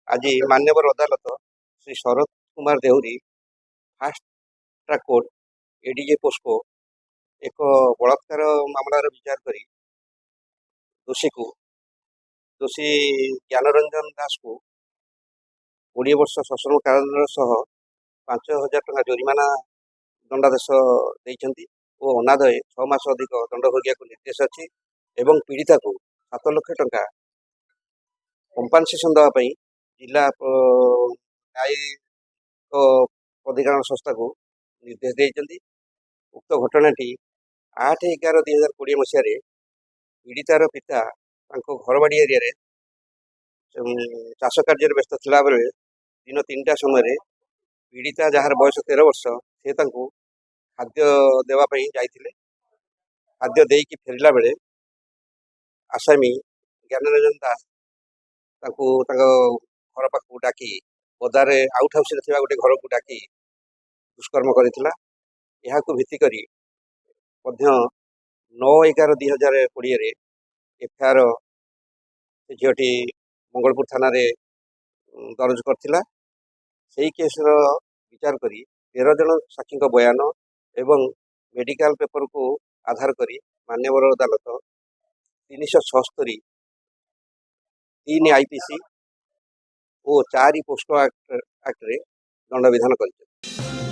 ଆଜି ମାନ୍ୟବର ଅଦାଲତ Shri Sarat Kumar Dehury fast track court ADJ POCSO ଏକ ବଳାତ୍କାର ମାମଲାର ବିଚାର କରି ଦୋଷୀ ଜ୍ଞାନରଞ୍ଜନ ଦାସକୁ 20 ବର୍ଷ ସଶ୍ରମ କାରାଦଣ୍ଡ ସହ 5,000 ଟଙ୍କା ଜରିମାନା ଦଣ୍ଡାଦେଶ ଦେଇଛନ୍ତି ଓ ଅନାଦାୟୀ 6 ମାସ ଅଧିକ ଦଣ୍ଡ ଭୋଗିବାକୁ ନିର୍ଦ୍ଦେଶ ଅଛି ଏବଂ ପୀଡ଼ିତାକୁ 7 ଲକ୍ଷ ଟଙ୍କା କମ୍ପାନସେସନ୍ ଦେବା ପାଇଁ ଜିଲ୍ଲା ନ୍ୟାୟିକ ଅଧିକରଣ ସଂସ୍ଥାକୁ ନିର୍ଦ୍ଦେଶ ଦେଇଛନ୍ତି। ଉକ୍ତ ଘଟଣାଟି 8/11/2020 ମସିହାରେ ପୀଡ଼ିତାର ପିତା ତାଙ୍କ ଘରବାଡ଼ି ଏରିଆରେ ଚାଷ କାର୍ଯ୍ୟରେ ବ୍ୟସ୍ତ ଥିଲାବେଳେ ଦିନ 3ଟା ସମୟରେ ପୀଡ଼ିତା ଯାହାର ବୟସ 13 ବର୍ଷ ସେ ତାଙ୍କୁ ଖାଦ୍ୟ ଦେବା ପାଇଁ ଯାଇଥିଲେ। ଖାଦ୍ୟ ଦେଇକି ଫେରିଲା ବେଳେ ଆସାମୀ ଜ୍ଞାନରଞ୍ଜନ ଦାସ ତାଙ୍କୁ ତାଙ୍କ ଘର ପାଖକୁ ଡାକି ପଦାରେ ଆଉଟ୍ ହାଉସ୍ରେ ଥିବା ଗୋଟେ ଘରକୁ ଡାକି ଦୁଷ୍କର୍ମ କରିଥିଲା। ଏହାକୁ ଭିତ୍ତି କରି ମଧ୍ୟ 9/11/2020ରେ ଏଫ୍ଆଇଆର୍ ସେ ଝିଅଟି ମଙ୍ଗଳପୁର ଥାନାରେ ଦରଜ କରିଥିଲା। ସେହି କେସ୍ର ବିଚାର କରି 13 ଜଣ ସାକ୍ଷୀଙ୍କ ବୟାନ ଏବଂ ମେଡ଼ିକାଲ ପେପରକୁ ଆଧାର କରି ମାନ୍ୟବର ଅଦାଲତ 376, 3 IPC ଓ 4 ପୋସ୍କୋ ଆକ୍ଟରେ ଦଣ୍ଡ ବିଧାନ କରିଛନ୍ତି।